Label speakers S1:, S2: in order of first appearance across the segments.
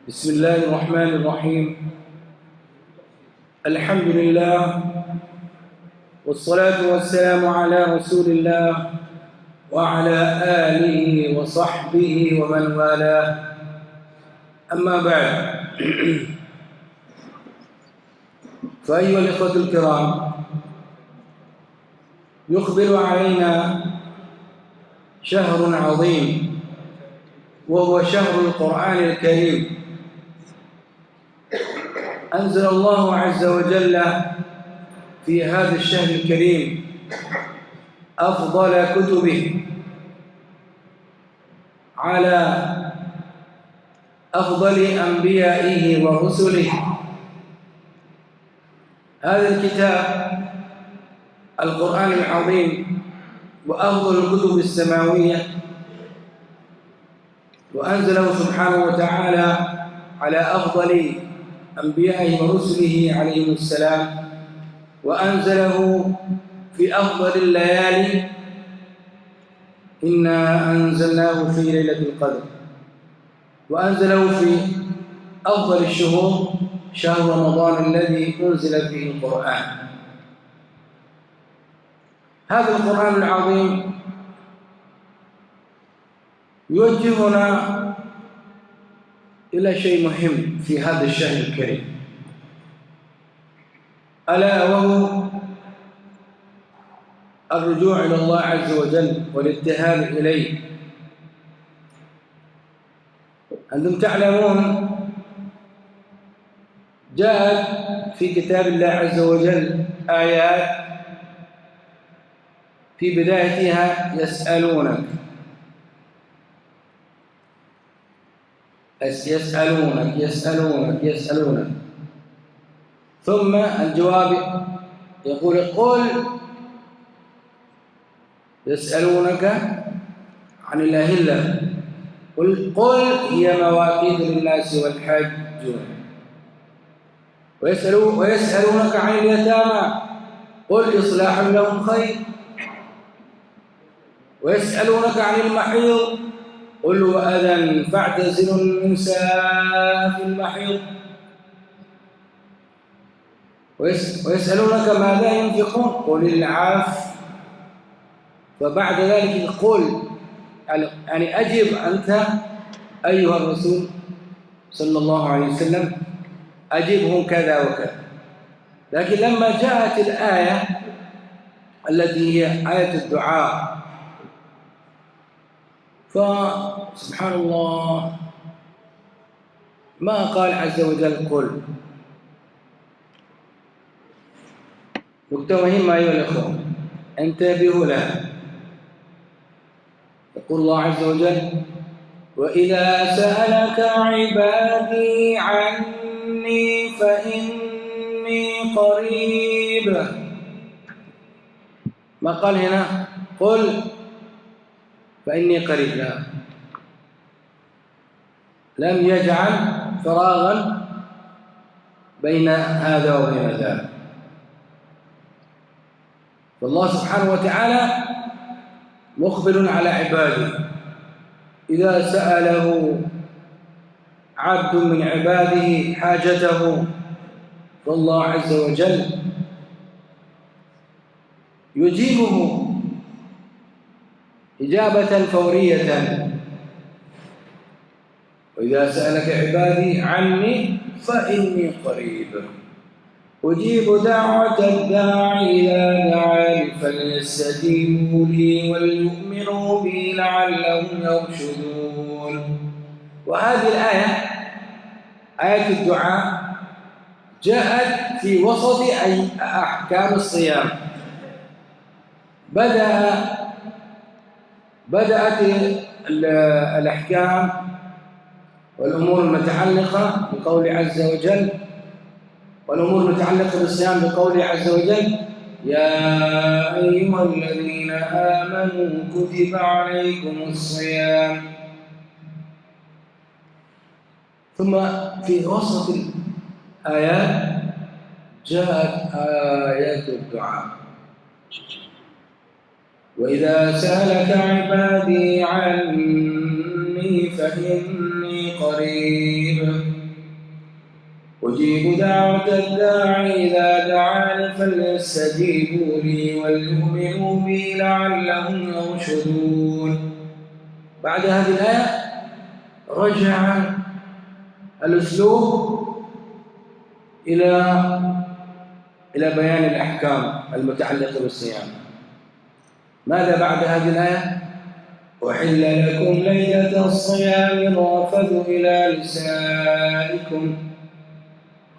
S1: بسم الله الرحمن الرحيم. الحمد لله والصلاة والسلام على رسول الله وعلى آله وصحبه ومن والاه، أما بعد. فأيها الإخوة الكرام، يقبل علينا شهر عظيم وهو شهر القرآن الكريم. أنزل الله عز وجل في هذا الشهر الكريم أفضل كتبه على أفضل أنبيائه ورسله. هذا الكتاب القرآن العظيم وأفضل الكتب السماوية، وأنزله سبحانه وتعالى على أفضل أنبيائه ورسله عليهم السلام، وأنزله في أفضل الليالي. إنا أنزلناه في ليلة القدر، وأنزله في أفضل الشهور شهر رمضان الذي أنزل فيه القرآن. هذا القرآن العظيم يوجهنا إلى شيء مهم في هذا الشهر الكريم، ألا وهو الرجوع إلى الله عز وجل والابتهال إليه. أنتم تعلمون جاءت في كتاب الله عز وجل آيات في بدايتها يسألونك يسألونك يسألونك يسألونك، ثم الجواب يقول قل يسألونك عن الأهلة قل هي مواقيت للناس والحج، ويسألونك عن اليتامى قل إصلاح لهم خير، ويسألونك عن المحيض قل هو أذى فاعتزلوا النساء في المحيض، ويسألونك ماذا ينفقون قل العفو. فبعد ذلك قل يعني أجب أنت أيها الرسول صلى الله عليه وسلم، أجبهم كذا وكذا. لكن لما جاءت الآية التي هي آية الدعاء، فسبحان الله ما قال عز وجل قل. نكتة مهمة أيها الأخوة، انتبهوا لها. يقول الله عز وجل وإذا سألك عبادي عني فإني قريب. ما قال هنا قل فإني قريب، لا، لم يجعل فراغا بين هذا وبين ذاك. فالله سبحانه وتعالى مخبر على عباده، إذا سأله عبد من عباده حاجته فالله عز وجل يجيبه إجابة فورية. وإذا سألك عبادي عني فإني قريب أجيب دعوة الداعي إذا دعاني فليستجيبوا لي وليؤمنوا بي لعلهم يرشدون. وهذه الآية آية الدعاء جاءت في وسط أحكام الصيام. بدأت الأحكام والأمور المتعلقة بقول عز وجل، والأمور المتعلقة بالصيام بقول عز وجل يا أيها الذين آمنوا كتب عليكم الصيام. ثم في وسط الآيات جاءت آيات الدعاء. وإذا سألك عبادي عني فإني قريب أجيب دعوة الداعي إذا دعاني فليستجيبوا لي وليؤمنوا بي لعلهم يرشدون. بعد هذه الآية رجع الأسلوب إلى بيان الأحكام المتعلقة بالصيام. ماذا بعد هذه الآية؟ أحل لكم ليلة الصيام الرفث إلى نسائكم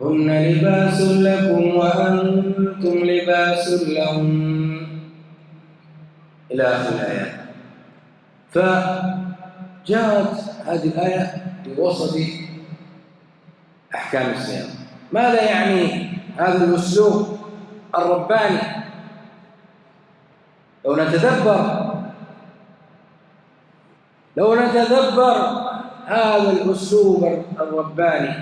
S1: هن لباس لكم وأنتم لباس لهم، إلى آخر الآية. فجاءت هذه الآية بوسط أحكام الصيام. ماذا يعني هذا الأسلوب الرباني؟ لو نتدبر هذا الأسلوب الرباني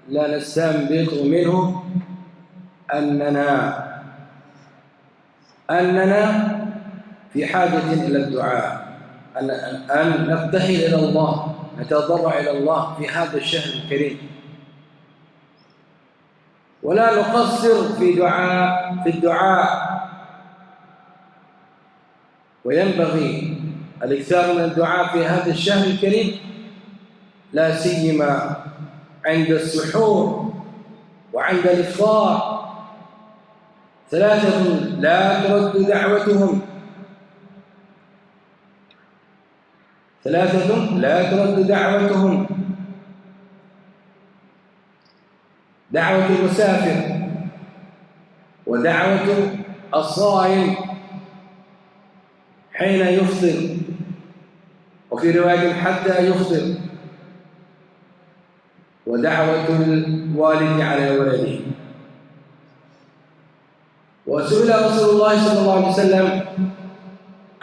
S1: لا نستنبط منه أننا في حاجة إلى الدعاء، أن نبتهل إلى الله، نتضرع إلى الله في هذا الشهر الكريم، ولا نقصر في الدعاء. وينبغي الإكثار من الدعاء في هذا الشهر الكريم، لا سيما عند السحور وعند الإفطار. 3 لا ترد دعوتهم، 3 لا ترد دعوتهم: دعوة المسافر، ودعوة الصائم حين يفطر، وفي رواية حتى يفطر، ودعوة الوالد على ولده. وسئل رسول الله صلى الله عليه وسلم: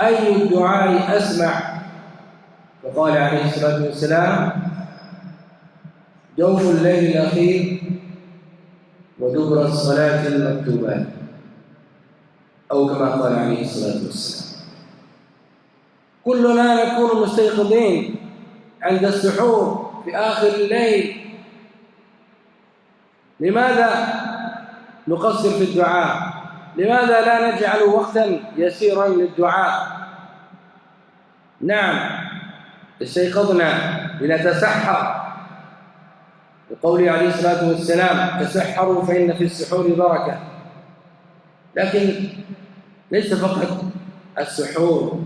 S1: أي الدعاء أسمع؟ فقال عليه الصلاة والسلام: جوف الليل الأخير ودبر الصلاة المكتوبات، أو كما قال عليه الصلاة والسلام. كلنا نكون مستيقظين عند السحور في آخر الليل. لماذا نقصر في الدعاء؟ لماذا لا نجعل وقتا يسيرا للدعاء؟ نعم، استيقظنا لنتسحر، بقوله عليه الصلاة والسلام: تسحروا فإن في السحور بركة. لكن ليس فقط السحور،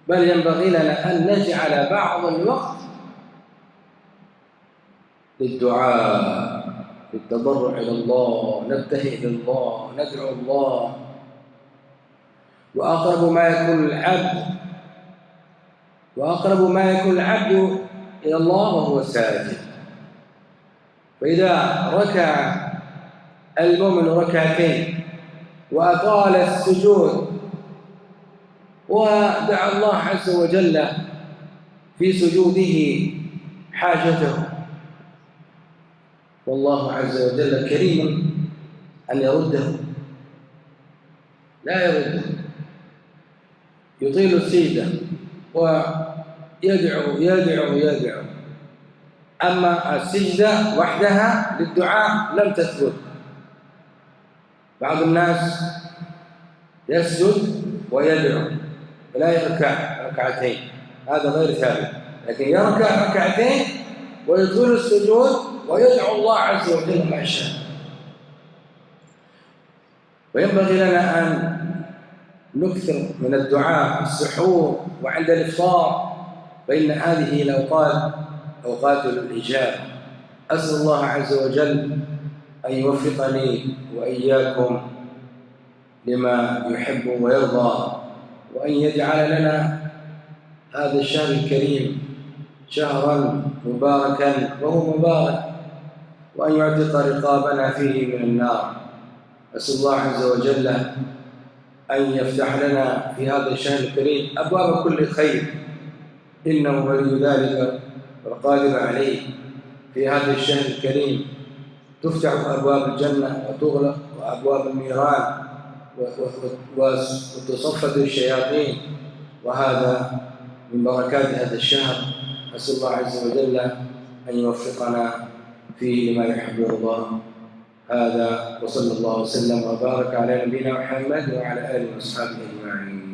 S1: بل ينبغي لنا أن نجعل بعض الوقت للدعاء، للتضرع إلى الله، نبتهل إلى الله، ندعو الله. وأقرب ما يكون العبد إلى الله وهو ساجد. فإذا ركع المؤمن ركعتين وأطال السجود ودعا الله عز وجل في سجوده حاجته، والله عز وجل كريم أن يرده، لا يرده، يطيل السجدة ويدعو. أما السجدة وحدها للدعاء لم تثبت. بعض الناس يسجد ويدعو ولا يركع ركعتين، هذا غير ثابت، لكن يركع ركعتين ويطول السجود ويدعو الله عز وجل ما شاء. وينبغي لنا أن نكثر من الدعاء في السحور وعند الإفطار، فإن هذه الأوقات أوقات الإجابة. أسأل الله عز وجل أن يوفقني وإياكم لما يحب ويرضى، وأن يجعل لنا هذا الشهر الكريم شهرا مباركا وهو مبارك، وأن يعتق رقابنا فيه من النار. أسأل الله عز وجل أن يفتح لنا في هذا الشهر الكريم أبواب كل خير، إنه ولي ذلك والقادر عليه. في هذا الشهر الكريم تفتح أبواب الجنة وتغلق أبواب النيران، وتصفد الشياطين، وهذا من بركات هذا الشهر. أسأل الله عز وجل أن يوفقنا فيه لما يحب الله. هذا وصلى الله وسلم وبارك على نبينا محمد وعلى آله وأصحابه أجمعين.